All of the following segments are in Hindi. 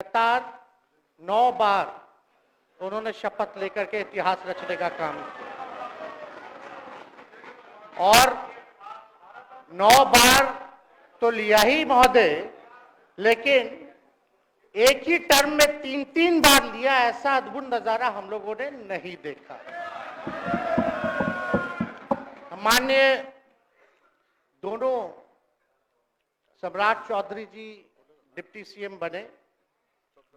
लगातार 9 बार उन्होंने शपथ लेकर के इतिहास रचने का काम किया और 9 बार तो लिया ही महोदय, लेकिन एक ही टर्म में 3-3 बार लिया, ऐसा अद्भुत नजारा हम लोगों ने नहीं देखा। माननीय दोनों सम्राट चौधरी जी डिप्टी सीएम बने,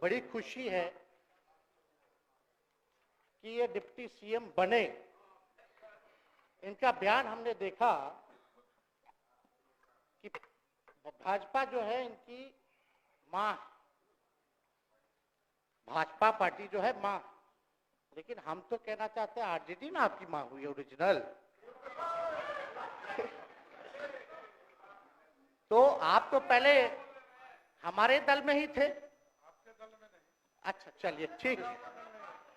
बड़ी खुशी है कि ये डिप्टी सीएम बने। इनका बयान हमने देखा कि भाजपा जो है इनकी मां, भाजपा पार्टी जो है मां, लेकिन हम तो कहना चाहते हैं आरजेडी में आपकी मां हुई ओरिजिनल। तो आप तो पहले हमारे दल में ही थे। आपके दल में नहीं। अच्छा चलिए ठीक है,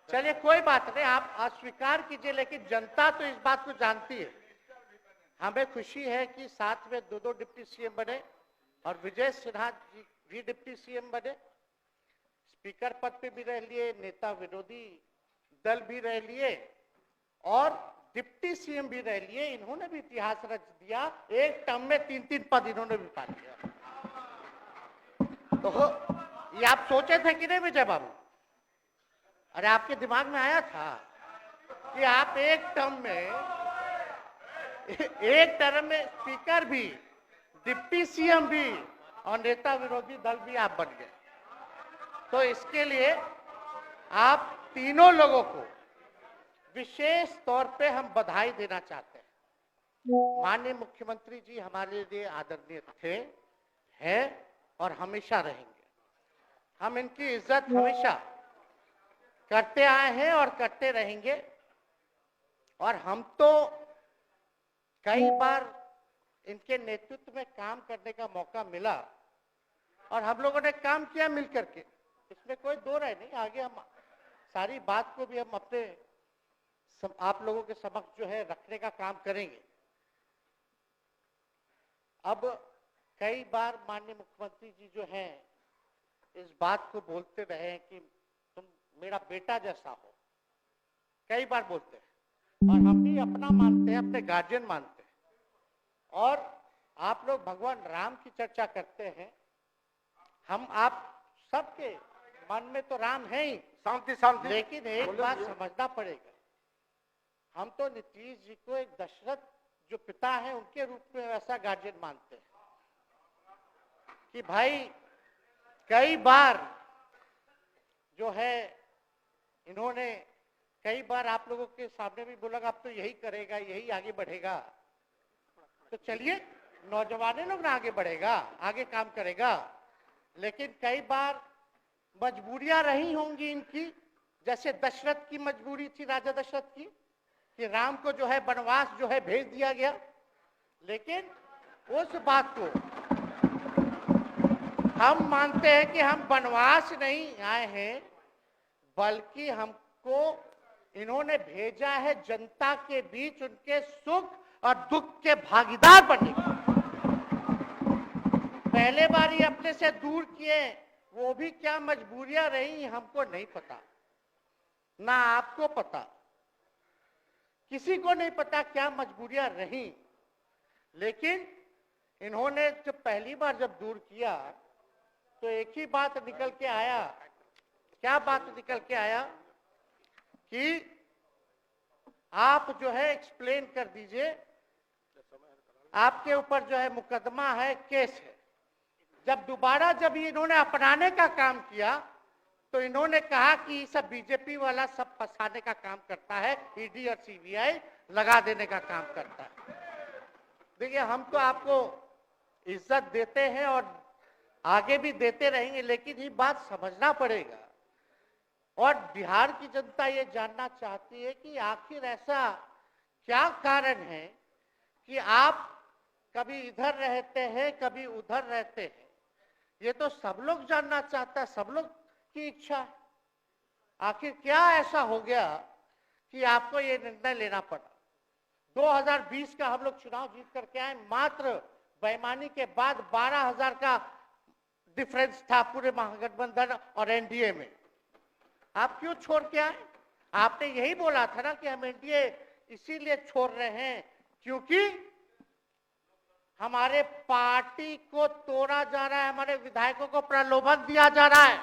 चलिए कोई बात नहीं, आप अस्वीकार कीजिए, लेकिन जनता तो इस बात को जानती है। हमें खुशी है कि साथ में दो डिप्टी सीएम बने और विजय सिन्हा जी भी डिप्टी सीएम बने, स्पीकर पद पे भी रह लिए, नेता विरोधी दल भी रह लिए और डिप्टी सीएम भी रह लिए। इन्होंने भी इतिहास रच दिया, एक टर्म में 3-3 पद इन्होंने भी पा लिया। तो ये आप सोचे थे कि नहीं विजय बाबू? अरे आपके दिमाग में आया था कि आप एक टर्म में स्पीकर भी, डिप्टी सीएम भी और नेता विरोधी दल भी आप बन गए। तो इसके लिए आप तीनों लोगों को विशेष तौर पे हम बधाई देना चाहते हैं। माननीय मुख्यमंत्री जी हमारे लिए आदरणीय थे, हैं और हमेशा रहेंगे। हम इनकी इज्जत हमेशा करते आए हैं और करते रहेंगे। और हम तो कई बार इनके नेतृत्व में काम करने का मौका मिला और हम लोगों ने काम किया मिलकर के, इसमें कोई दो राय नहीं। आगे हम सारी बात को भी हम अपने आप लोगों के समक्ष जो है रखने का काम करेंगे। अब कई बार माननीय मुख्यमंत्री जी जो हैं इस बात को बोलते रहे हैं कि तुम मेरा बेटा जैसा हो, कई बार बोलते हैं और हम भी अपना मानते हैं, अपने गार्जियन मानते हैं। और आप लोग भगवान राम की चर्चा करते हैं, हम आप सबके मन में तो राम है ही, शांति शांति, लेकिन एक बात समझना पड़ेगा, हम तो नीतीश जी को एक दशरथ जो पिता है उनके रूप में वैसा गार्जियन मानते हैं कि भाई कई बार जो है इन्होंने कई बार आप लोगों के सामने भी बोला आप तो यही करेगा, यही आगे बढ़ेगा। तो चलिए नौजवान लोग ना आगे बढ़ेगा, आगे काम करेगा, लेकिन कई बार मजबूरियां रही होंगी इनकी, जैसे दशरथ की मजबूरी थी, राजा दशरथ की, कि राम को जो है वनवास जो है भेज दिया गया। लेकिन उस बात को हम मानते हैं कि हम वनवास नहीं आए हैं, बल्कि हमको इन्होंने भेजा है जनता के बीच उनके सुख और दुख के भागीदार बनने के। पहले बार ही अपने से दूर किए, वो भी क्या मजबूरियां रही हमको नहीं पता, ना आपको पता, किसी को नहीं पता क्या मजबूरियां रही। लेकिन इन्होंने जब पहली बार जब दूर किया तो एक ही बात निकल के आया। क्या बात निकल के आया कि आप जो है एक्सप्लेन कर दीजिए, आपके ऊपर जो है मुकदमा है, केस है। जब दोबारा जब इन्होंने अपनाने का काम किया तो इन्होंने कहा कि सब बीजेपी वाला सब फंसाने का काम करता है, ईडी और सीबीआई लगा देने का काम करता है। देखिए हम तो आपको इज्जत देते हैं और आगे भी देते रहेंगे, लेकिन ये बात समझना पड़ेगा। और बिहार की जनता ये जानना चाहती है कि आखिर ऐसा क्या कारण है कि आप कभी इधर रहते हैं, कभी उधर रहते हैं। ये तो सब लोग जानना चाहता है, सब लोग की इच्छा है। आखिर क्या ऐसा हो गया कि आपको ये निर्णय लेना पड़ा? 2020 का हम लोग चुनाव जीत करके आए, मात्र बेईमानी के बाद 12,000 का डिफरेंस था पूरे महागठबंधन और एनडीए में। आप क्यों छोड़ के आए? आपने यही बोला था ना कि हम एनडीए इसीलिए छोड़ रहे हैं क्योंकि हमारे पार्टी को तोड़ा जा रहा है, हमारे विधायकों को प्रलोभन दिया जा रहा है।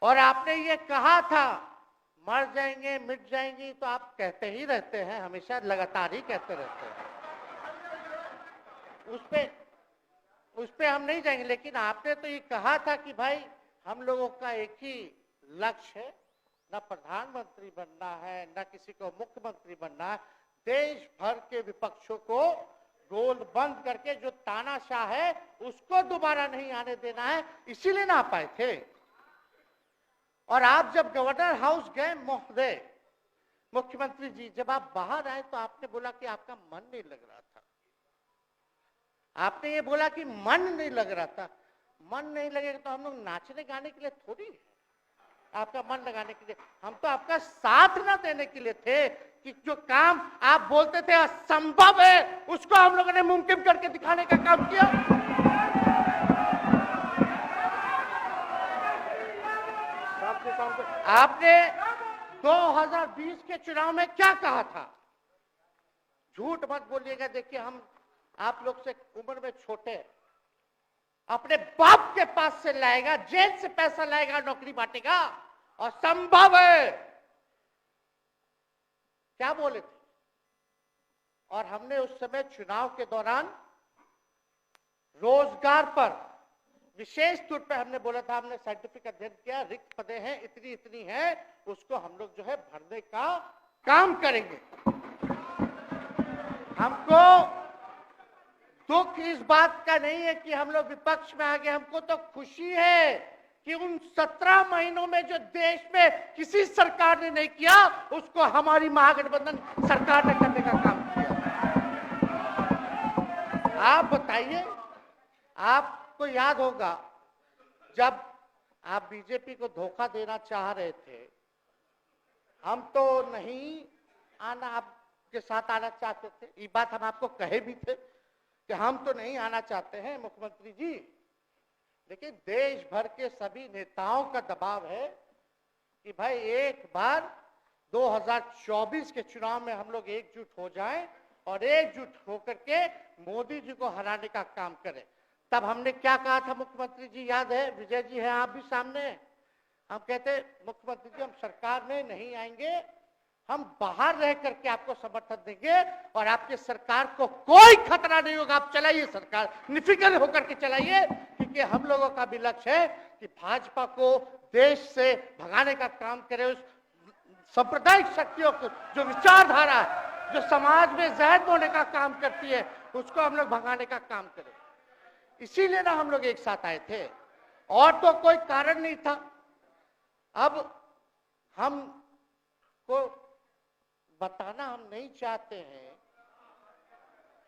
और आपने ये कहा था मर जाएंगे मिट जाएंगी, तो आप कहते ही रहते हैं, हमेशा लगातार ही कहते रहते हैं। उस पे हम नहीं जाएंगे, लेकिन आपने तो ये कहा था कि भाई हम लोगों का एक ही लक्ष्य है, न प्रधानमंत्री बनना है न किसी को मुख्यमंत्री बनना है, देश भर के विपक्षों को गोल बंद करके जो तानाशाह है उसको दोबारा नहीं आने देना है, इसीलिए ना आ पाए थे। और आप जब गवर्नर हाउस गए महोदय, मुख्यमंत्री जी, जब आप बाहर आए तो आपने बोला कि आपका मन नहीं लग रहा था। आपने ये बोला कि मन नहीं लग रहा था। मन नहीं लगेगा तो हम लोग नाचने गाने के लिए थोड़ी है, आपका मन लगाने के लिए। हम तो आपका साथ ना देने के लिए थे कि जो काम आप बोलते थे असंभव है उसको हम लोगों ने मुमकिन करके दिखाने का काम किया। आपने 2020 के चुनाव में क्या कहा था? झूठ मत बोलिएगा। देखिए, हम आप लोग से उम्र में छोटे, अपने बाप के पास से लाएगा, जेल से पैसा लाएगा, नौकरी बांटेगा, और संभव है, क्या बोले थे? और हमने उस समय चुनाव के दौरान रोजगार पर विशेष तौर पे हमने बोला था, हमने साइंटिफिक अध्ययन किया, रिक्त पदे हैं इतनी इतनी है, उसको हम लोग जो है भरने का काम करेंगे। हमको दुख इस बात का नहीं है कि हम लोग विपक्ष में आ गए, हमको तो खुशी है कि उन 17 महीनों में जो देश में किसी सरकार ने नहीं किया उसको हमारी महागठबंधन सरकार ने करने का काम किया। आप बताइए, आपको याद होगा जब आप बीजेपी को धोखा देना चाह रहे थे, हम तो नहीं आना, आपके साथ आना चाहते थे, ये बात हम आपको कहे भी थे कि हम तो नहीं आना चाहते हैं मुख्यमंत्री जी, लेकिन देश भर के सभी नेताओं का दबाव है कि भाई एक बार 2024 के चुनाव में हम लोग एकजुट हो जाएं और एकजुट होकर के मोदी जी को हराने का काम करें। तब हमने क्या कहा था मुख्यमंत्री जी, याद है? विजय जी हैं, आप भी सामने हैं। हम कहते मुख्यमंत्री जी हम सरकार में नहीं आएंगे, हम बाहर रह करके आपको समर्थन देंगे और आपके सरकार को कोई खतरा नहीं होगा, आप चलाइए सरकार, निफिक्र होकर के चलाइए, क्योंकि हम लोगों का भी लक्ष्य है कि भाजपा को देश से भगाने का काम करे, उस सांप्रदायिक शक्तियों को, जो विचारधारा है, जो समाज में जहर बोने का काम करती है, उसको हम लोग भगाने का काम करें। इसीलिए ना हम लोग एक साथ आए थे, और तो कोई कारण नहीं था। अब हम को बताना हम नहीं चाहते हैं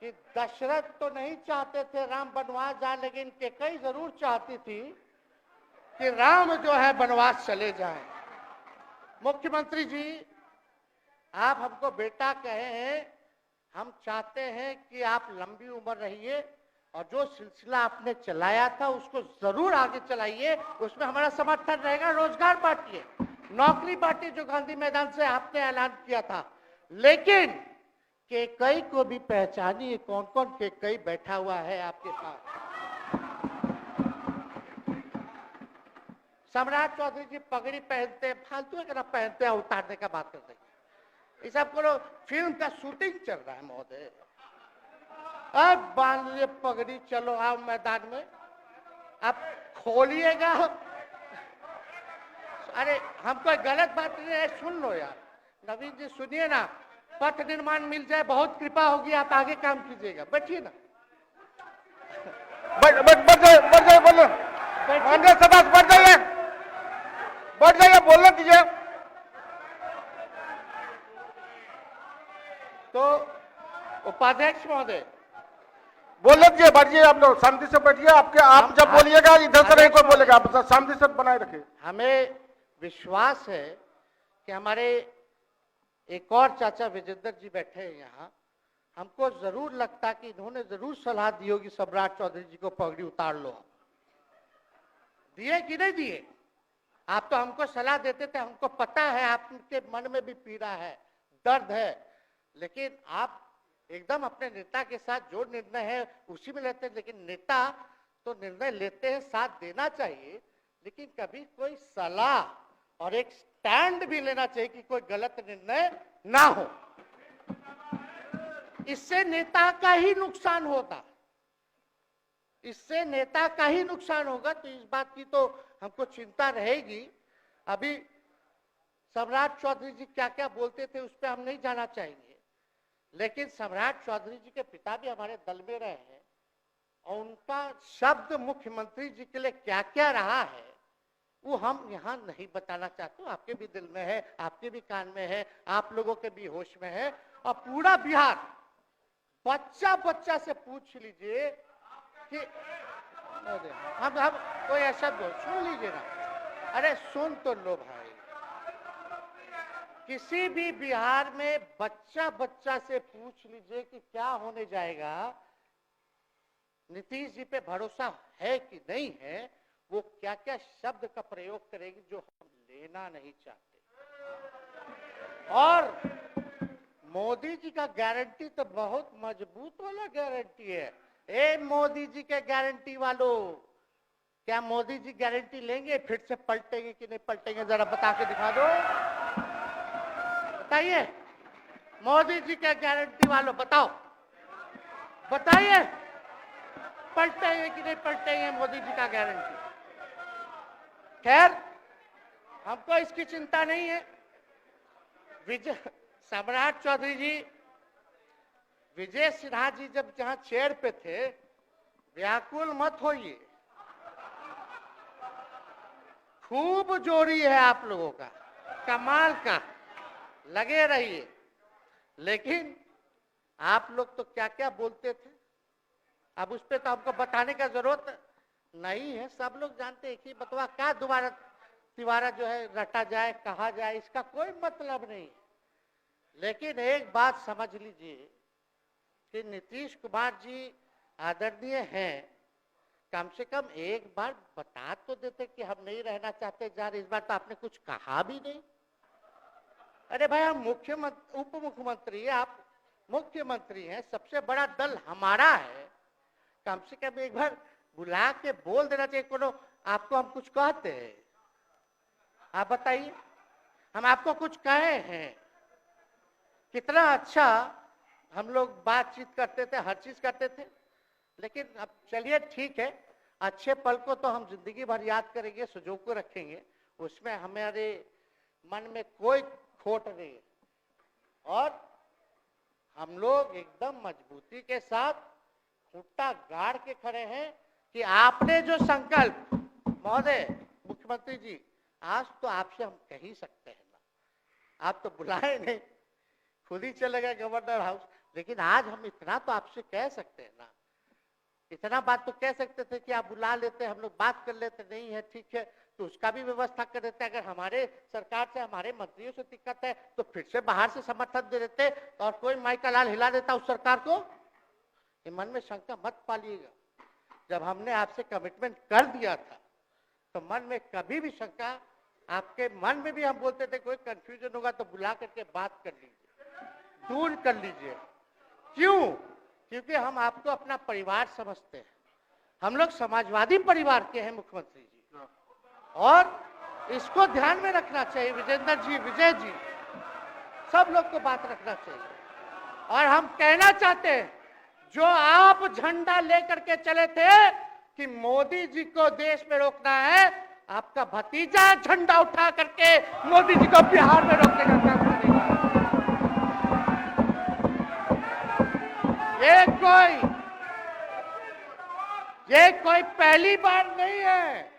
कि दशरथ तो नहीं चाहते थे राम वनवास जाए, लेकिन कैकेयी जरूर चाहती थी कि राम जो है वनवास चले जाएं। मुख्यमंत्री जी, आप हमको बेटा कहे हैं, हम चाहते हैं कि आप लंबी उम्र रहिए और जो सिलसिला आपने चलाया था उसको जरूर आगे चलाइए, उसमें हमारा समर्थन रहेगा। रोजगार बांटिए, नौकरी बांटिए, जो गांधी मैदान से आपने ऐलान किया था, लेकिन कैकेयी को भी पहचानिए, कौन कौन कैकेयी बैठा हुआ है आपके पास। सम्राट चौधरी जी पगड़ी पहनते, फालतू है ना पहनते हैं, उतारने का बात करते हैं। इस सबको फिल्म का शूटिंग चल रहा है महोदय, अब बांध लिए पगड़ी, चलो आओ मैदान में, अब खोलिएगा। अरे हमको गलत बात नहीं है, सुन लो यार, नवीन जी सुनिए ना, पथ निर्माण मिल जाए, बहुत कृपा होगी, आप आगे काम कीजिएगा, बैठिए ना। बढ़ जाइए, बोलना कीजिए। तो उपाध्यक्ष महोदय बोलने दीजिए, बैठिए, आप लोग शांति से बैठिए। आप जब बोलिएगा इधर से नहीं कोई बोलेगा, आप शांति से बनाए रखिए। हमें विश्वास है कि हमारे एक और चाचा विजेंद्र जी बैठे हैं यहाँ, हमको जरूर लगता कि इन्होंने जरूर सलाह दी होगी सम्राट चौधरी जी को पगड़ी उतार लो। दिए कि नहीं दिए? आप तो हमको सलाह देते थे, हमको पता है आपके मन में भी पीड़ा है, दर्द है, लेकिन आप एकदम अपने नेता के साथ जो निर्णय है उसी में लेते हैं। लेकिन नेता तो निर्णय लेते हैं, साथ देना चाहिए, लेकिन कभी कोई सलाह और एक स्टैंड भी लेना चाहिए कि कोई गलत निर्णय ना हो। इससे नेता का ही नुकसान होगा, इससे नेता का ही नुकसान होगा। तो इस बात की तो हमको चिंता रहेगी। अभी सम्राट चौधरी जी क्या क्या बोलते थे उस पर हम नहीं जाना चाहेंगे, लेकिन सम्राट चौधरी जी के पिता भी हमारे दल में रहे हैं और उनका शब्द मुख्यमंत्री जी के लिए क्या क्या रहा है वो हम यहाँ नहीं बताना चाहते। आपके भी दिल में है, आपके भी कान में है, आप लोगों के भी होश में है, और पूरा बिहार बच्चा बच्चा से पूछ लीजिए कि हम कोई ऐसा सुन लीजिए ना, अरे सुन तो लो भाई, किसी भी बिहार में बच्चा बच्चा से पूछ लीजिए कि क्या होने जाएगा, नीतीश जी पे भरोसा है कि नहीं है, वो क्या क्या शब्द का प्रयोग करेगी जो हम लेना नहीं चाहते। और मोदी जी का गारंटी तो बहुत मजबूत वाला गारंटी है। ए मोदी जी के गारंटी वालों, क्या मोदी जी गारंटी लेंगे फिर से पलटेंगे कि नहीं पलटेंगे? जरा बता के दिखा दो, बताइए। मोदी जी के गारंटी वालों बताओ, बताइए पलटेंगे कि नहीं पलटेंगे मोदी जी का गारंटी? खैर, हमको इसकी चिंता नहीं है। विजय सम्राट चौधरी जी, विजय सिन्हा जी जब जहां चेयर पे थे, व्याकुल मत होइए, खूब जोड़ी है आप लोगों का, कमाल का, लगे रहिए। लेकिन आप लोग तो क्या क्या बोलते थे, अब उस पर तो हमको बताने का जरूरत नहीं है, सब लोग जानते हैं कि बतवा क्या दोबारा तिवारा जो है रटा जाए, कहा जाए, इसका कोई मतलब नहीं। लेकिन एक बात समझ लीजिए कि नीतीश कुमार जी आदरणीय हैं, कम से कम एक बार बता तो देते कि हम नहीं रहना चाहते जा रहे। इस बार तो आपने कुछ कहा भी नहीं। अरे भाई, हम मुख्यमंत्री उप मुख्यमंत्री, आप मुख्यमंत्री हैं, सबसे बड़ा दल हमारा है, कम से कम एक बार बुला के बोल देना चाहिए। कोनो आपको हम कुछ कहते हैं? आप बताइए, हम आपको कुछ कहे हैं? कितना अच्छा हम लोग बातचीत करते थे, हर चीज करते थे। लेकिन अब चलिए ठीक है, अच्छे पल को तो हम जिंदगी भर याद करेंगे, सुजो को रखेंगे, उसमें हमारे मन में कोई खोट नहीं है। और हम लोग एकदम मजबूती के साथ खूंटा गाड़ के खड़े हैं कि आपने जो संकल्प, महोदय मुख्यमंत्री जी, आज तो आपसे हम कह ही सकते हैं ना, आप तो बुलाए नहीं, खुद ही चले गए गवर्नर हाउस, लेकिन आज हम इतना तो आपसे कह सकते हैं ना, इतना बात तो कह सकते थे कि आप बुला लेते, हम लोग बात कर लेते। नहीं है, ठीक है, तो उसका भी व्यवस्था कर देते। अगर हमारे सरकार से, हमारे मंत्रियों से दिक्कत है तो फिर से बाहर से समर्थन दे देते और कोई माई का लाल हिला देता उस सरकार को। ये मन में शंका मत पालिएगा, जब हमने आपसे कमिटमेंट कर दिया था तो मन में कभी भी शंका, आपके मन में भी हम बोलते थे कोई कंफ्यूजन होगा तो बुला करके बात कर लीजिए, दूर कर लीजिए। क्यों? क्योंकि हम आपको अपना परिवार समझते हैं। हम लोग समाजवादी परिवार के हैं मुख्यमंत्री जी, और इसको ध्यान में रखना चाहिए। विजेंद्र जी, विजय जी, सब लोग को बात रखना चाहिए। और हम कहना चाहते हैं, जो आप झंडा लेकर के चले थे कि मोदी जी को देश में रोकना है, आपका भतीजा झंडा उठा करके मोदी जी को बिहार में रोकने का काम करेगा। ये कोई पहली बार नहीं है,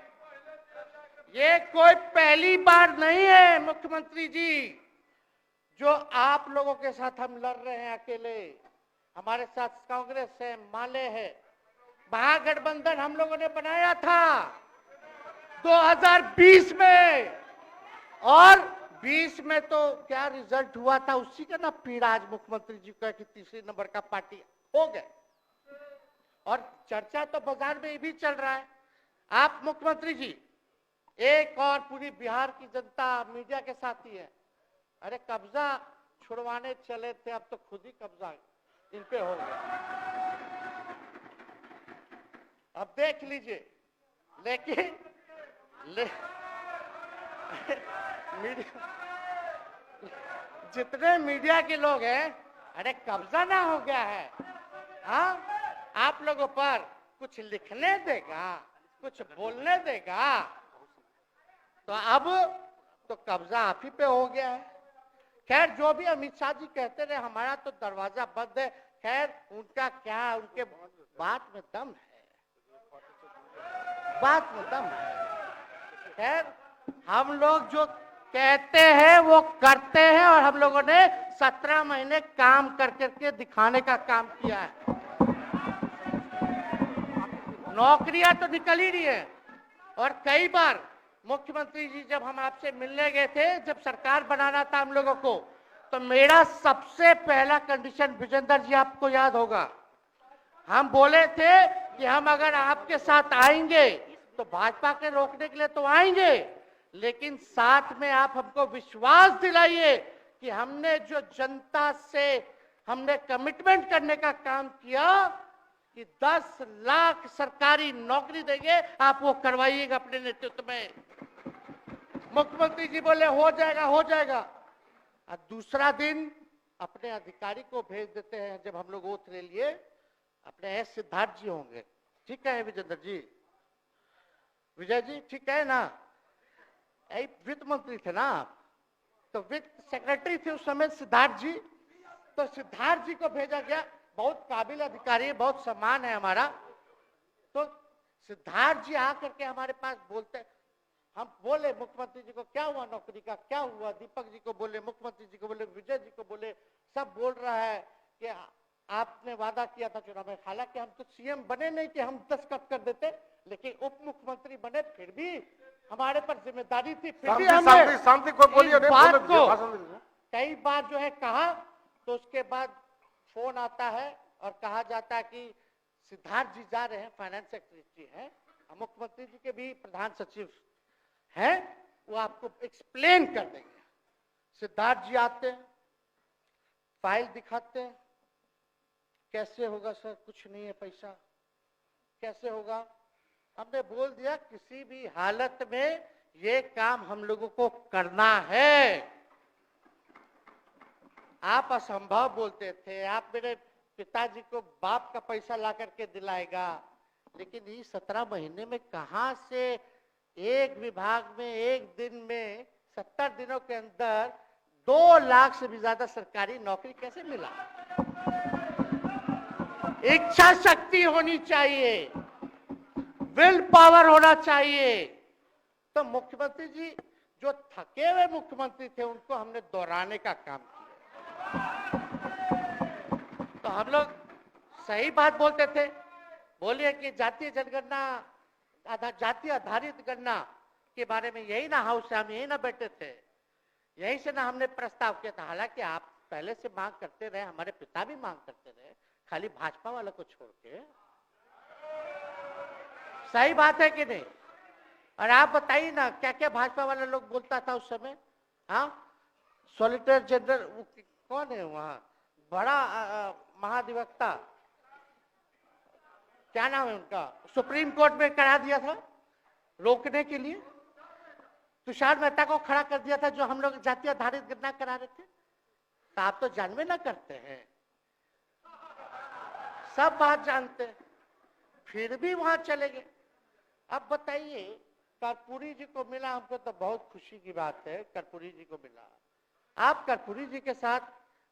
ये कोई पहली बार नहीं है मुख्यमंत्री जी, जो आप लोगों के साथ हम लड़ रहे हैं अकेले। हमारे साथ कांग्रेस है, माले है, महागठबंधन हम लोगों ने बनाया था 2020 में, और 20 में तो क्या रिजल्ट हुआ था उसी का ना पीड़ा आज मुख्यमंत्री जी का कि तीसरे नंबर का पार्टी हो गए। और चर्चा तो बाजार में ये भी चल रहा है, आप मुख्यमंत्री जी एक और पूरी बिहार की जनता मीडिया के साथ ही है। अरे कब्जा छुड़वाने चले थे, अब तो खुद ही कब्जा इन पे हो गया। अब देख लीजिए, लेकिन मीडिया जितने मीडिया के लोग हैं, अरे कब्जा ना हो गया है, हाँ आप लोगों पर कुछ लिखने देगा, कुछ बोलने देगा, तो अब तो कब्जा आप ही पे हो गया है। खैर जो भी अमित शाह जी कहते रहे हमारा तो दरवाजा बंद है, खैर उनका क्या, उनके बात में दम है, बात में दम है। खैर हम लोग जो कहते हैं वो करते हैं, और हम लोगों ने 17 महीने काम कर करके दिखाने का काम किया है। नौकरियां तो निकल ही रही है, और कई बार मुख्यमंत्री जी जब हम आपसे मिलने गए थे, जब सरकार बनाना था हम लोगों को, तो मेरा सबसे पहला कंडीशन विजेंद्र जी आपको याद होगा, हम बोले थे कि हम अगर आपके साथ आएंगे तो भाजपा के रोकने के लिए तो आएंगे, लेकिन साथ में आप हमको विश्वास दिलाइए कि हमने जो जनता से हमने कमिटमेंट करने का काम किया कि 10 लाख सरकारी नौकरी देंगे, आप वो करवाइएगा अपने नेतृत्व में। मुख्यमंत्री जी बोले हो जाएगा हो जाएगा, और दूसरा दिन अपने अधिकारी को भेज देते हैं। जब हम लोग ओथ ले लिए, अपने एस सिद्धार्थ जी होंगे, ठीक है विजेंद्र जी, विजय जी ठीक है ना, वित्त मंत्री थे ना आप, तो वित्त सेक्रेटरी थे उस समय सिद्धार्थ जी, तो सिद्धार्थ जी को भेजा गया, बहुत काबिल अधिकारी है, बहुत सम्मान है हमारा। तो सिद्धार्थ जी आकर के हमारे पास बोलते, हम बोले मुख्यमंत्री जी को क्या हुआ नौकरी का, क्या हुआ, दीपक जी को बोले, मुख्यमंत्री जी को बोले, विजय जी को बोले, सब बोल रहा है कि आपने वादा किया था चुनाव में। हालांकि हम तो सीएम बने नहीं कि हम दस्तखत कर देते, लेकिन उप मुख्यमंत्री बने, फिर भी हमारे पर जिम्मेदारी थी, फिर भी हमने शांति को बोलिए, बात को कई बार जो है कहा। तो उसके बाद फोन आता है और कहा जाता है कि सिद्धार्थ जी जा रहे हैं, फाइनेंस सेक्रेटरी हैं, मुख्यमंत्री जी के भी प्रधान सचिव हैं, वो आपको एक्सप्लेन कर देंगे। सिद्धार्थ जी आते हैं, फाइल दिखाते हैं, कैसे होगा सर, कुछ नहीं है पैसा, कैसे होगा। हमने बोल दिया किसी भी हालत में ये काम हम लोगों को करना है। आप असंभव बोलते थे, आप मेरे पिताजी को बाप का पैसा ला करके दिलाएगा, लेकिन ये 17 महीने में कहां से एक विभाग में एक दिन में 70 दिनों के अंदर 2 लाख से भी ज्यादा सरकारी नौकरी कैसे मिला। इच्छा शक्ति होनी चाहिए, विल पावर होना चाहिए। तो मुख्यमंत्री जी जो थके हुए मुख्यमंत्री थे उनको हमने दोहराने का काम किया। तो हम लोग सही बात बोलते थे, बोलिए कि जातीय जनगणना, जातीय आधारित गणना के बारे में यही ना हाउस से हम यही ना बैठे थे, यही से ना हमने प्रस्ताव किया था। हालांकि आप पहले से मांग करते रहे, हमारे पिता भी मांग करते रहे, खाली भाजपा वाला को छोड़ के। सही बात है कि नहीं? और आप बताइए ना क्या क्या भाजपा वाला लोग बोलता था उस समय। हाँ, सॉलिसिटर जनरल कौन है वहां, बड़ा महाधिवक्ता, क्या नाम है उनका, सुप्रीम कोर्ट में करा दिया था रोकने के लिए, तुषार मेहता को खड़ा कर दिया था जो हम लोग जातीय आधारित गणना करा रहे थे। तो आप तो जानवे ना करते हैं, सब बात जानते हैं, फिर भी वहां चले गए। अब बताइए, कर्पूरी जी को मिला, हमको तो बहुत खुशी की बात है, कर्पूरी जी को मिला। आप कर्पूरी जी के साथ,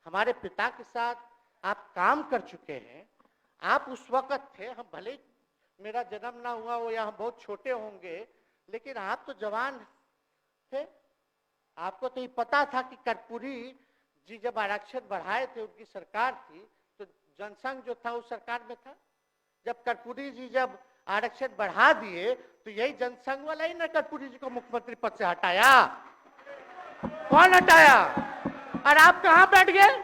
हमारे पिता के साथ आप काम कर चुके हैं। आप उस वक्त थे, हम भले मेरा जन्म ना हुआ हो या हम बहुत छोटे होंगे, लेकिन आप तो जवान थे। आपको तो ये पता था कि कर्पूरी जी जब आरक्षण बढ़ाए थे, उनकी सरकार थी, तो जनसंघ जो था उस सरकार में था। जब कर्पूरी जी जब आरक्षण बढ़ा दिए तो यही जनसंघ वाला ही ना कर्पूरी जी को मुख्यमंत्री पद से हटाया। कौन हटाया? और आप कहां बैठ गए?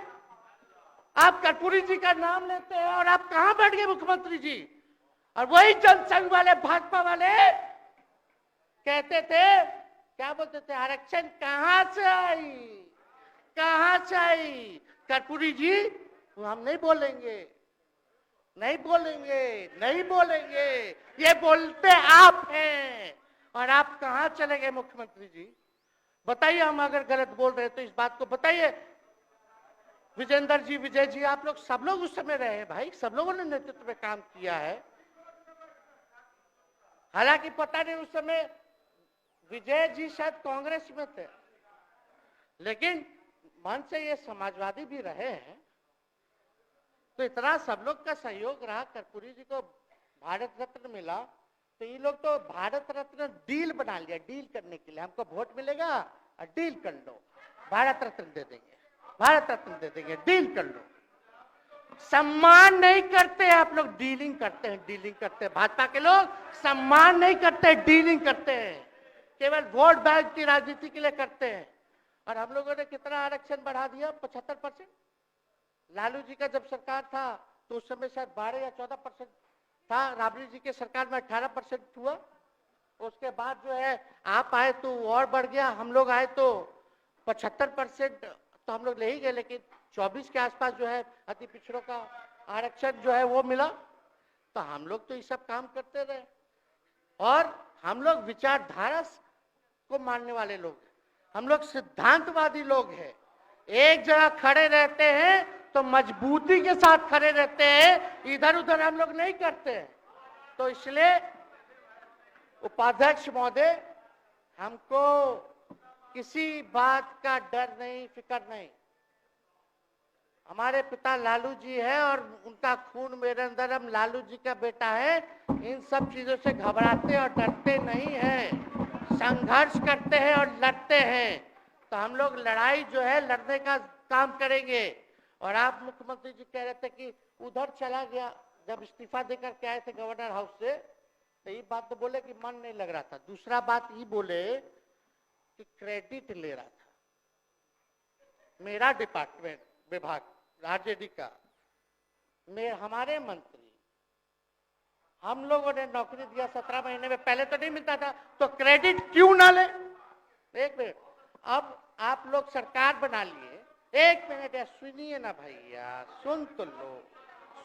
आप कर्पूरी जी का नाम लेते हैं और आप कहां बैठ गए मुख्यमंत्री जी? और वही जनसंघ वाले, भाजपा वाले कहते थे, क्या बोलते थे, आरक्षण कहां से आई, कहां से आई? कर्पूरी जी, हम नहीं बोलेंगे, नहीं बोलेंगे, नहीं बोलेंगे, ये बोलते आप हैं। और आप कहां चले गए मुख्यमंत्री जी? बताइए, हम अगर गलत बोल रहे हैं तो इस बात को बताइए। विजेंद्र जी, विजय जी, आप लोग सब लोग उस समय रहे हैं भाई, सब लोगों ने नेतृत्व में काम किया है। हालांकि पता नहीं उस समय विजय जी शायद कांग्रेस में थे, लेकिन मन से ये समाजवादी भी रहे हैं। तो इतना सब लोग का सहयोग रहा, कर्पूरी जी को भारत रत्न मिला, तो ये लोग तो भारत रत्न डील बना लिया, डील करने के लिए, हमको वोट मिलेगा और डील कर लो, भारत रत्न दे देंगे, भारत रत्न दे देंगे, डील कर लो। सम्मान नहीं करते आप लोग, डीलिंग करते हैं, डीलिंग करते हैं। भाजपा के लोग सम्मान नहीं करते, डीलिंग करते हैं, केवल वोट बैंक की राजनीति के लिए करते हैं। और हम लोगों ने कितना आरक्षण बढ़ा दिया, 75%। लालू जी का जब सरकार था तो उस समय शायद 12 या 14% था, राबड़ी जी के सरकार में 18% हुआ। उसके बाद जो है आप आए तो और बढ़ गया, हम लोग आए तो 75% तो हम लोग ले ही गए, लेकिन 24 के आसपास जो है अति पिछड़ों का आरक्षण जो है वो मिला। तो हम लोग तो ये सब काम करते रहे, और हम लोग विचारधारा को मानने वाले लोग हैं, हम लोग सिद्धांतवादी लोग हैं। एक जगह खड़े रहते हैं तो मजबूती के साथ खड़े रहते हैं, इधर उधर हम लोग नहीं करते हैं। तो इसलिए उपाध्यक्ष महोदय, हमको किसी बात का डर नहीं, फिक्र नहीं। हमारे पिता लालू जी है और उनका खून मेरे अंदर, हम लालू जी का बेटा है। इन सब चीजों से घबराते और डरते नहीं हैं, संघर्ष करते हैं और लड़ते हैं। तो हम लोग लड़ाई जो है लड़ने का काम करेंगे। और आप मुख्यमंत्री जी कह रहे थे कि उधर चला गया, जब इस्तीफा देकर के आए थे गवर्नर हाउस से, तो ये बात तो बोले कि मन नहीं लग रहा था। दूसरा बात ये बोले कि क्रेडिट ले रहा था, मेरा डिपार्टमेंट, विभाग, आरजेडी का, हमारे मंत्री, हम लोगों ने नौकरी दिया 17 महीने में, पहले तो नहीं मिलता था, तो क्रेडिट क्यों ना ले? एक मिनट, अब आप लोग सरकार बना लिए, एक मिनट यार सुनिए ना भैया, सुन तो लो,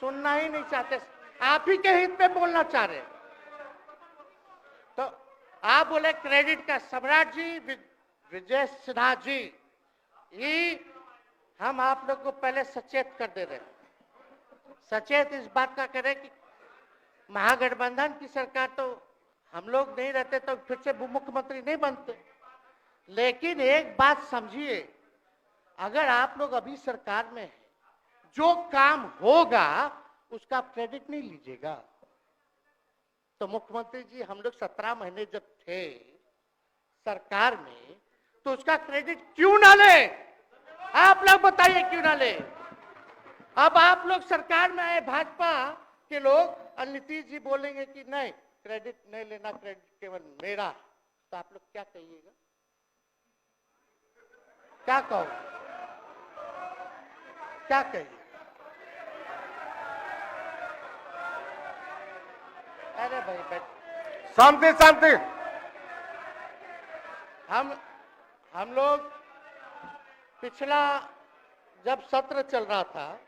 सुनना ही नहीं चाहते, आप ही के हित में बोलना चाह रहे। तो आप बोले क्रेडिट का, सम्राट जी, विजय सिन्हा जी, ये हम आप लोग को पहले सचेत कर दे रहे हैं। सचेत इस बात का करें कि महागठबंधन की सरकार तो हम लोग नहीं रहते तो फिर से मुख्यमंत्री नहीं बनते। लेकिन एक बात समझिए, अगर आप लोग अभी सरकार में हैं, जो काम होगा उसका क्रेडिट नहीं लीजिएगा। तो मुख्यमंत्री जी, हम लोग 17 महीने जब थे सरकार में, तो उसका क्रेडिट क्यों ना ले? आप लोग बताइए क्यों ना ले? अब आप लोग सरकार में आए, भाजपा के लोग, और नीतीश जी बोलेंगे कि नहीं क्रेडिट नहीं लेना, क्रेडिट केवल मेरा, तो आप लोग क्या कहिएगा? क्या कहो, क्या कहिए? अरे भाई बैठ, शांति शांति। हम लोग पिछला जब सत्र चल रहा था,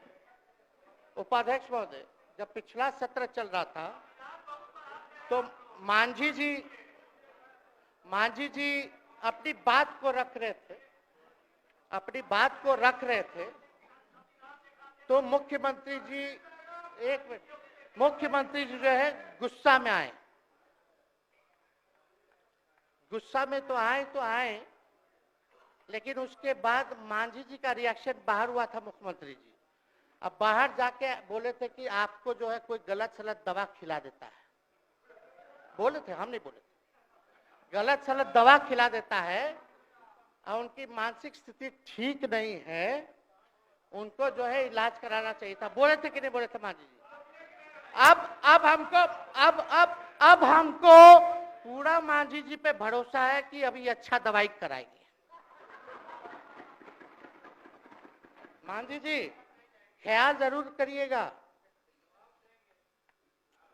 उपाध्यक्ष महोदय, जब पिछला सत्र चल रहा था, तो मांझी जी अपनी बात को रख रहे थे, अपनी बात को रख रहे थे, तो मुख्यमंत्री जी, एक मिनट, मुख्यमंत्री जी जो है गुस्सा में आए। गुस्सा में तो आए, लेकिन उसके बाद मांझी जी का रिएक्शन बाहर हुआ था मुख्यमंत्री जी। अब बाहर जाके बोले थे कि आपको जो है कोई गलत सलत दवा खिला देता है, बोले थे, हम नहीं बोले थे, गलत सलत दवा खिला देता है और उनकी मानसिक स्थिति ठीक नहीं है, उनको जो है इलाज कराना चाहिए था, बोले थे कि नहीं बोले थे मांझी जी? अब हमको पूरा मांझी जी पे भरोसा है कि अभी अच्छा दवाई कराएंगे। मांझी जी ख्याल जरूर करिएगा,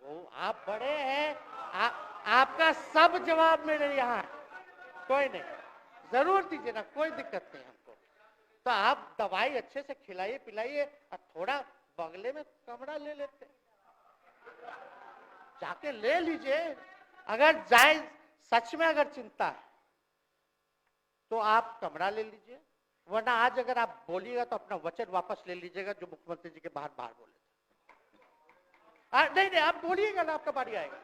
वो आप बड़े हैं, आपका सब जवाब मेरे यहाँ है, कोई नहीं, जरूर दीजिए ना, कोई दिक्कत नहीं हमको। तो आप दवाई अच्छे से खिलाइए पिलाइए और थोड़ा बगले में कमरा ले लेते, जाके ले लीजिए। अगर जाए सच में अगर चिंता है तो आप कमरा ले लीजिए, वरना आज अगर आप बोलिएगा तो अपना वचन वापस ले लीजिएगा जो मुख्यमंत्री जी के बाहर बोले थे। नहीं नहीं, आप बोलिएगा ना, आपका बारी आएगा।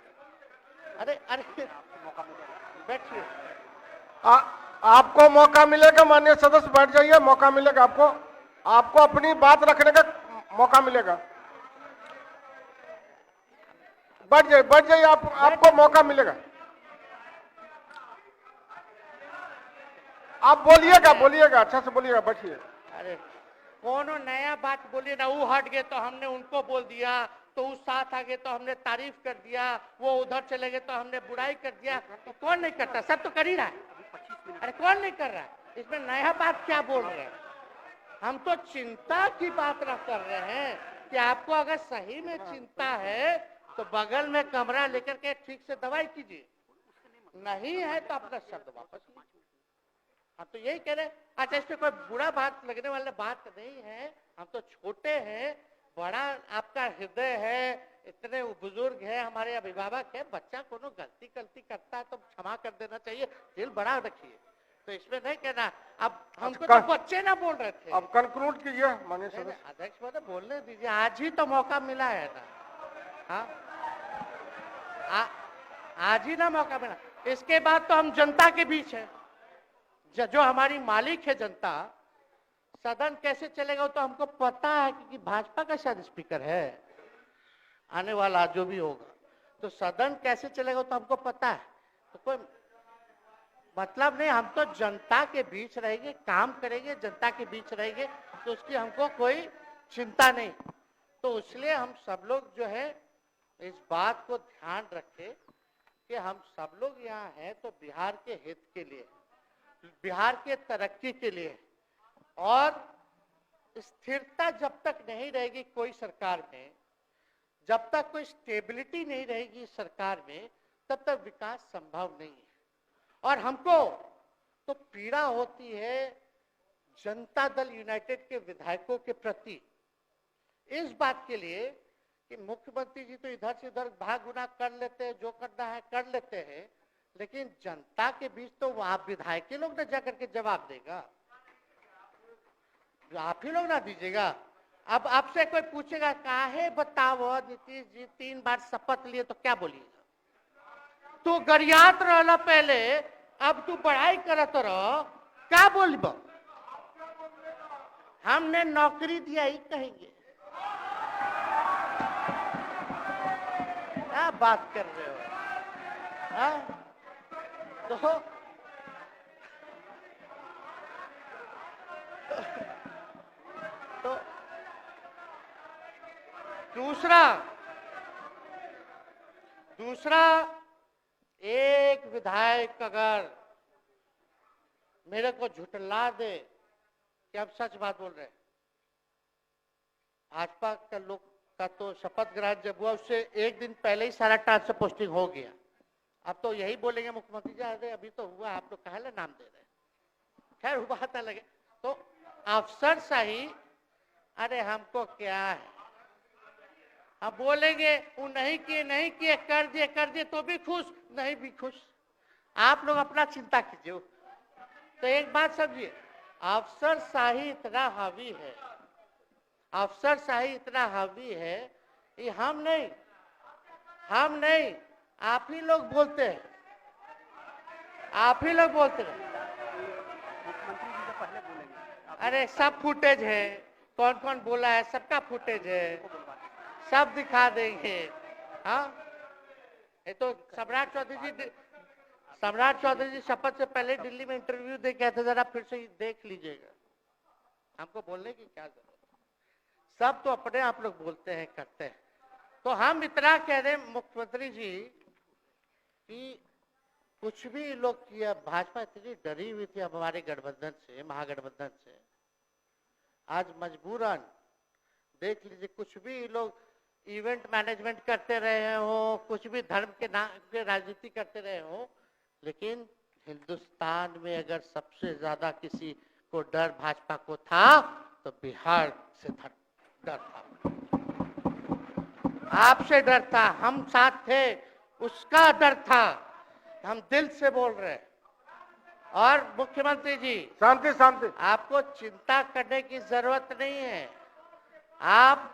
अरे अरे बैठिए, आपको मौका मिलेगा, माननीय सदस्य बैठ जाइए, मौका मिलेगा आपको, आपको अपनी बात रखने का मौका मिलेगा। बैठ जाइए आपको मौका मिलेगा। आप बोलिएगा अच्छा से बोलिएगा, बैठिए। अरे कोनो नया बात बोलिए ना, वो हट गए तो हमने उनको बोल दिया, तो उस साथ आ गए तो हमने तारीफ कर दिया, वो उधर चले गए तो हमने बुराई कर दिया। तो कौन नहीं करता, सब तो कर ही रहा है। अरे कौन नहीं कर रहा है, इसमें नया बात क्या बोल रहे हैं? हम तो चिंता की बात रख कर रहे हैं कि आपको अगर सही में चिंता है तो बगल में कमरा लेकर के ठीक से दवाई कीजिए, नहीं है तो अपना शब्द वापस लीजिए। हम तो यही कह रहे हैं। अच्छा, इसमें कोई बुरा बात लगने वाला बात नहीं है, हम तो छोटे हैं, बड़ा आपका हृदय है, इतने बुजुर्ग है, हमारे अभिभावक है, बच्चा कोनो गलती करता है तो क्षमा कर देना चाहिए, दिल बड़ा रखिए, तो इसमें नहीं कहना। अब हमको तो बच्चे ना बोल रहे थे। अब कंक्लूड कीजिए माननीय सदस्य। अध्यक्ष महोदय बोलने दीजिए, आज ही तो मौका मिला है ना। हाँ, आज ही ना मौका मिला, इसके बाद तो हम जनता के बीच है, जो हमारी मालिक है जनता। सदन कैसे चलेगा तो हमको पता है, क्योंकि भाजपा का शायद स्पीकर है आने वाला जो भी होगा, तो सदन कैसे चलेगा तो हमको पता है। तो कोई मतलब नहीं, हम तो जनता के बीच रहेंगे, काम करेंगे, जनता के बीच रहेंगे, तो उसकी हमको कोई चिंता नहीं। तो इसलिए हम सब लोग जो है इस बात को ध्यान रखें कि हम सब लोग यहाँ हैं तो बिहार के हित के लिए, बिहार के तरक्की के लिए, और स्थिरता जब तक नहीं रहेगी कोई सरकार में, जब तक कोई स्टेबिलिटी नहीं रहेगी सरकार में, तब तक विकास संभव नहीं है। और हमको तो पीड़ा होती है जनता दल यूनाइटेड के विधायकों के प्रति, इस बात के लिए कि मुख्यमंत्री जी तो इधर से उधर भाग गुना कर लेते हैं, जो करना है कर लेते हैं, लेकिन जनता के बीच तो आप विधायक के लोग ना जाकर के जवाब देगा, आप ही लोग ना दीजिएगा। अब आपसे कोई पूछेगा काहे बताओ नीतीश जी 3 बार शपथ लिए, तो क्या बोलिएगा? तू गरियात रहला पहले, अब तू पढ़ाई करत रहो, क्या बोलबो? हमने नौकरी दिया ही कहेंगे, क्या बात कर रहे हो? हाँ? तो दूसरा एक विधायक अगर मेरे को झुठला दे कि आप सच बात बोल रहे हैं, भाजपा का लोग का तो शपथ ग्रहण जब हुआ उससे एक दिन पहले ही सारा ट्रांसफर पोस्टिंग हो गया। अब तो यही बोलेंगे मुख्यमंत्री जी अरे अभी तो हुआ, आप लोग काहे नाम दे रहे हैं? खैर वो बात अलग है। तो अफसरशाही, अरे हमको क्या है, हम बोलेंगे वो नहीं किए कर दिए तो भी खुश, नहीं भी खुश, आप लोग अपना चिंता कीजिए। तो एक बात समझिए, अफसरशाही इतना हावी है, अफसरशाही इतना हावी है, ये हम नहीं आप ही लोग बोलते हैं, आप ही लोग बोलते हैं। मुख्यमंत्री जी तो पहले बोलेंगे। अरे सब फुटेज है, कौन कौन बोला है सबका फुटेज है, सब दिखा देंगे। हाँ, ये तो सम्राट चौधरी जी शपथ से पहले दिल्ली में इंटरव्यू दे के आए थे, जरा फिर से देख लीजिएगा, हमको बोलने की क्या जरूरत है, सब तो अपने आप लोग बोलते हैं करते हैं। तो हम इतना कह रहे हैं मुख्यमंत्री जी कि कुछ भी लोग किया, भाजपा इतनी डरी हुई थी हमारे गठबंधन से, महागठबंधन से, आज मजबूरन देख लीजिए, कुछ भी लोग इवेंट मैनेजमेंट करते रहे हो, कुछ भी धर्म के नाम पे राजनीति करते रहे हो, लेकिन हिंदुस्तान में अगर सबसे ज्यादा किसी को डर भाजपा को था तो बिहार से डर था, आपसे डर था, हम साथ थे, उसका डर था। हम दिल से बोल रहे हैं। और मुख्यमंत्री जी, शांति शांति। आपको चिंता करने की जरूरत नहीं है। आप,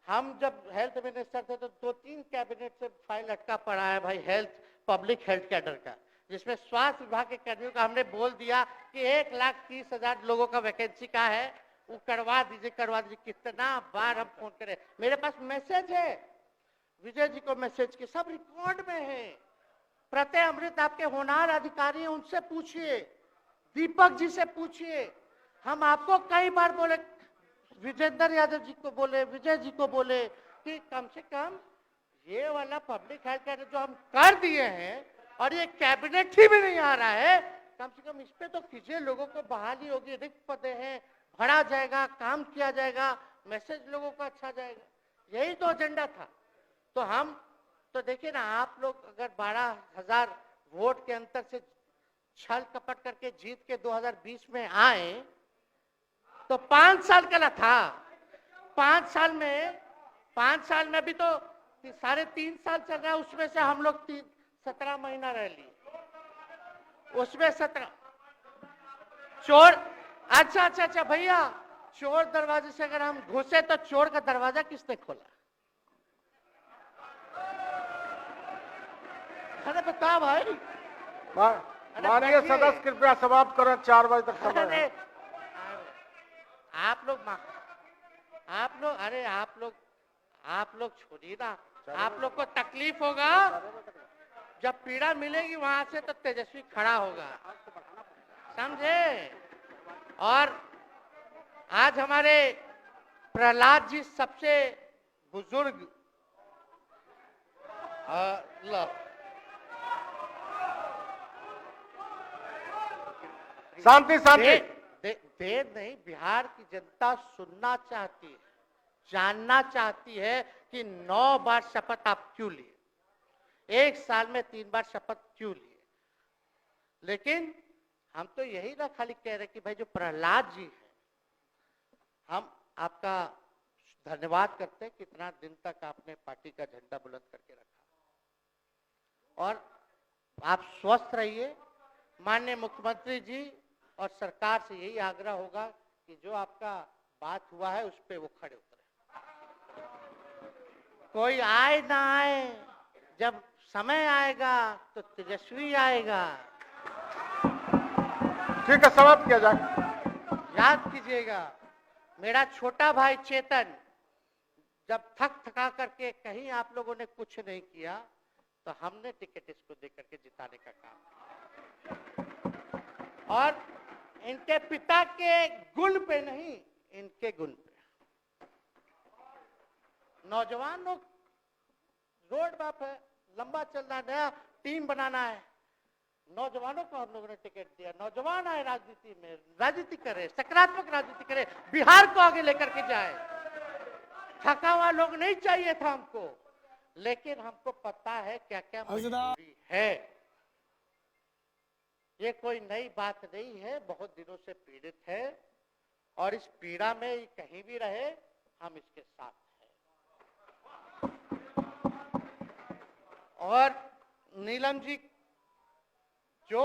हम जब हेल्थ मिनिस्टर थे तो 2-3 कैबिनेट से फाइल अटका पड़ा है भाई, हेल्थ, पब्लिक हेल्थ कैडर का, जिसमें स्वास्थ्य विभाग के कर्मियों का हमने बोल दिया कि 1,30,000 लोगों का वैकेंसी का है, वो करवा दीजिए करवा दीजिए। कितना बार हम फोन करें, मेरे पास मैसेज है, विजय जी को मैसेज के सब रिकॉर्ड में है। प्रत्यय अमृत आपके होनहार अधिकारी हैं, उनसे पूछिए, दीपक जी से पूछिए। हम आपको कई बार बोले, विजेंद्र यादव जी को बोले, विजय जी को बोले कि कम से कम ये वाला पब्लिक हेल्थ केयर जो हम कर दिए हैं और ये कैबिनेट ही भी नहीं आ रहा है, कम से कम इस पे तो कीजिए, लोगों को बहाली होगी, रिक्त पदे हैं, भरा जाएगा, काम किया जाएगा, मैसेज लोगों का अच्छा जाएगा। यही तो एजेंडा था। तो हम तो देखिए ना, आप लोग अगर 12,000 वोट के अंतर से छल कपट करके जीत के 2020 में आए तो 5 साल का ना था। 5 साल में भी तो 3.5 साल चल रहा है, उसमें से हम लोग 17 महीना रह लिए, उसमें 17 चोर। अच्छा भैया, चोर दरवाजे से अगर हम घुसे तो चोर का दरवाजा किसने खोला? अरे बता भाई। माननीय सदस्य कृपया समाप्त करें, 4 बजे तक समय है। आप लोग छोड़िए ना, आप लोग को तकलीफ होगा, जब पीड़ा मिलेगी वहां से तो तेजस्वी खड़ा होगा, समझे? और आज हमारे प्रहलाद जी सबसे बुजुर्ग, शांति शांति। देर नहीं, बिहार की जनता सुनना चाहती है, जानना चाहती है कि 9 बार शपथ आप क्यों लिए, 1 साल में 3 बार शपथ क्यों लिए। लेकिन हम तो यही ना खाली कह रहे कि भाई जो प्रहलाद जी है, हम आपका धन्यवाद करते हैं, कितना दिन तक आपने पार्टी का झंडा बुलंद करके रखा। और आप स्वस्थ रहिए। माननीय मुख्यमंत्री जी और सरकार से यही आग्रह होगा कि जो आपका बात हुआ है उस पे वो खड़े उतरे। कोई आए ना आए, जब समय आएगा तो तेजस्वी आएगा। ठीक है, समाप्त किया जाए। याद कीजिएगा, मेरा छोटा भाई चेतन जब थका करके कहीं आप लोगों ने कुछ नहीं किया तो हमने टिकट इसको देकर के जिताने का काम किया। और इनके पिता के गुण पे नहीं, इनके गुण पे। नौजवान लोग, रोड मैप है, लंबा चलना है, नया टीम बनाना है, नौजवानों को हम लोगों ने टिकट दिया। नौजवान आए राजनीति में, राजनीति करे, सकारात्मक राजनीति करे, बिहार को आगे लेकर के जाए। थका हुआ लोग नहीं चाहिए था हमको, लेकिन हमको पता है क्या क्या मजबूरी है। ये कोई नई बात नहीं है, बहुत दिनों से पीड़ित है और इस पीड़ा में कहीं भी रहे हम इसके साथ हैं। और नीलम जी, जो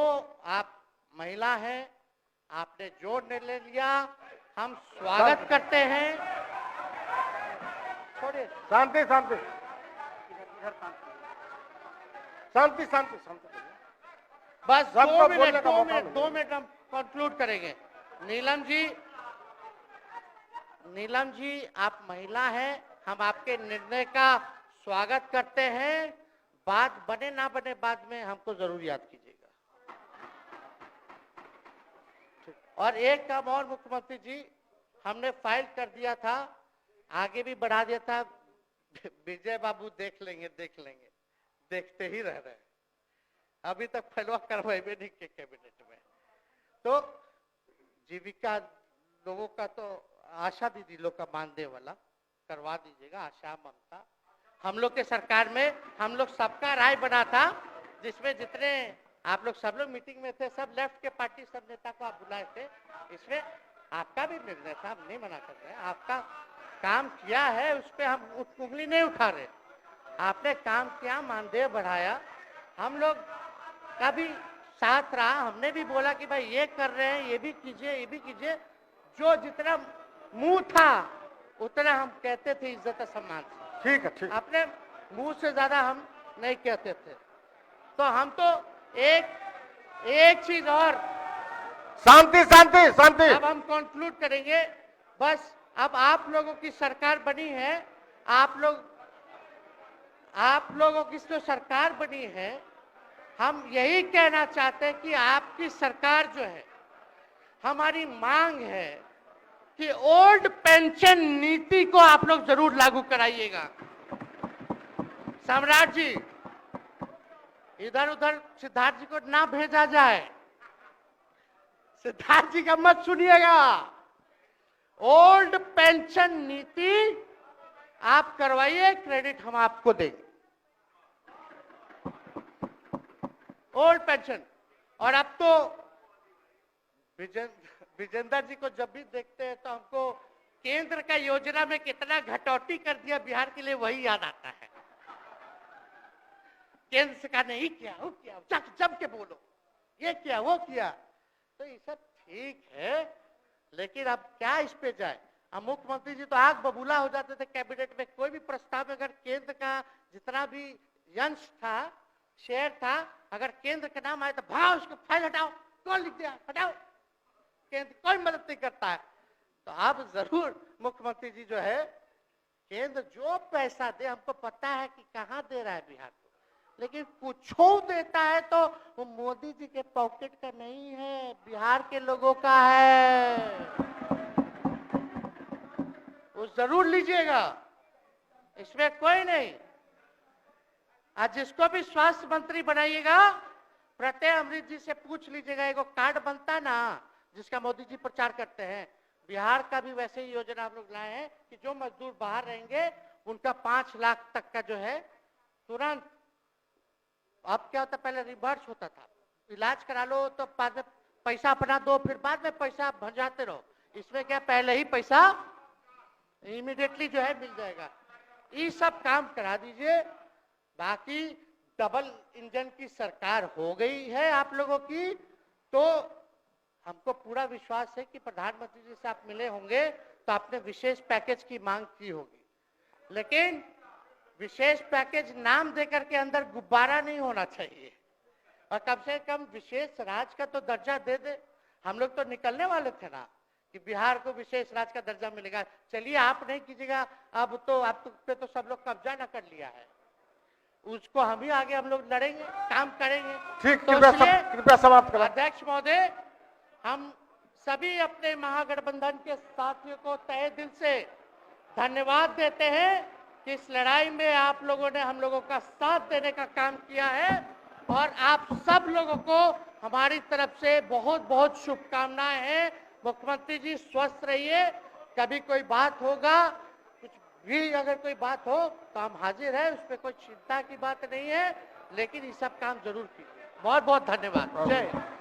आप महिला हैं, आपने जो निर्णय लिया हम स्वागत करते हैं। छोड़िए, शांति शांति शांति शांति शांति। बस सबको 2 बोलने का मौका मिनट 2 मिनट हम कंक्लूड करेंगे। नीलम जी आप महिला हैं, हम आपके निर्णय का स्वागत करते हैं। बात बने ना बने बाद में हमको जरूर याद कीजिएगा। और एक काम और मुख्यमंत्री जी, हमने फाइल कर दिया था, आगे भी बढ़ा दिया था, विजय बाबू देख लेंगे, देखते ही रह रहे हैं, अभी तक फैलवा करवाए भी नहीं के कैबिनेट में। तो जीविका लोगों का तो आशा दीदी लोग का मानदेय वाला करवा दीजिएगा। आशा, ममता, हम लोग के सरकार में हम लोग सबका राय बना था, जिसमें जितने आप लोग सब लोग मीटिंग में थे, सब लेफ्ट के पार्टी सब नेता को आप बुलाए थे। इसमें आपका भी निर्णय था, हम नहीं मना कर रहे हैं। आपका काम किया है, उस पर हम उंगली नहीं उठा रहे। आपने काम किया, मानदेय बढ़ाया, हम लोग का भी साथ रहा। हमने भी बोला कि भाई ये कर रहे हैं, ये भी कीजिए, ये भी कीजिए। जो जितना मुंह था उतना हम कहते थे इज्जत और सम्मान से। ठीक है, ठीक। अपने मुंह से ज्यादा हम नहीं कहते थे। तो हम तो एक चीज और, शांति शांति शांति। अब हम कंक्लूड करेंगे। बस अब आप लोगों की सरकार बनी है, आप लोगों की जो सरकार बनी है, हम यही कहना चाहते हैं कि आपकी सरकार जो है, हमारी मांग है कि ओल्ड पेंशन नीति को आप लोग जरूर लागू कराइएगा। सम्राट जी, इधर उधर सिद्धार्थ जी को ना भेजा जाए। सिद्धार्थ जी का मत सुनिएगा। ओल्ड पेंशन नीति आप करवाइए, क्रेडिट हम आपको देंगे। Old pension. और अब तो विजेंद्र जी को जब भी देखते हैं तो हमको केंद्र का योजना में कितना घटौती कर दिया बिहार के लिए, वही याद आता है। केंद्र सरकार ने ये किया, वो किया, जम के बोलो, ये किया, वो किया। तो ये सब ठीक है, लेकिन अब क्या इस पे जाए। अब मुख्यमंत्री जी तो आग बबूला हो जाते थे कैबिनेट में। कोई भी प्रस्ताव में अगर केंद्र का जितना भी अंश था, शेयर था, अगर केंद्र का नाम आए तो भाव उसको फाइल हटाओ, कौन लिख दिया, हटाओ। केंद्र कोई मदद नहीं करता है। तो अब जरूर मुख्यमंत्री जी जो है, केंद्र जो पैसा दे, हमको पता है कि कहां दे रहा है बिहार को, लेकिन कुछ देता है तो वो मोदी जी के पॉकेट का नहीं है, बिहार के लोगों का है। वो जरूर लीजिएगा, इसमें कोई नहीं। आज जिसको भी स्वास्थ्य मंत्री बनाइएगा, प्रत्यय अमृत जी से पूछ लीजिएगा। एगो कार्ड बनता ना, जिसका मोदी जी प्रचार करते हैं, बिहार का भी वैसे ही योजना हम लोग लाए हैं कि जो मजदूर बाहर रहेंगे उनका 5 लाख तक का जो है तुरंत। अब क्या होता, पहले रिवर्स होता था, इलाज करा लो तो बाद में पैसा अपना दो, फिर बाद में पैसा भंजाते रहो। इसमें क्या, पहले ही पैसा इमीडिएटली जो है मिल जाएगा। ये सब काम करा दीजिए। बाकी डबल इंजन की सरकार हो गई है आप लोगों की, तो हमको पूरा विश्वास है कि प्रधानमंत्री जी से आप मिले होंगे तो आपने विशेष पैकेज की मांग की होगी। लेकिन विशेष पैकेज नाम देकर के अंदर गुब्बारा नहीं होना चाहिए, और कम से कम विशेष राज्य का तो दर्जा दे दे। हम लोग तो निकलने वाले थे ना कि बिहार को विशेष राज्य का दर्जा मिलेगा। चलिए आप नहीं कीजिएगा, अब तो आप पे तो सब लोग कब्जा न कर लिया है, उसको हम ही आगे हम लोग लड़ेंगे, काम करेंगे। ठीक, तो कृपया समाप्त करें। अध्यक्ष महोदय, हम सभी अपने महागठबंधन के साथियों को तहे दिल से धन्यवाद देते हैं कि इस लड़ाई में आप लोगों ने हम लोगों का साथ देने का काम किया है, और आप सब लोगों को हमारी तरफ से बहुत बहुत शुभकामनाएं हैं। मुख्यमंत्री जी स्वस्थ रहिए। कभी कोई बात होगा, कुछ भी अगर कोई बात हो तो हम हाजिर हैं, उस पर कोई चिंता की बात नहीं है, लेकिन ये सब काम जरूर कीजिए। बहुत बहुत धन्यवाद। जय हिंद।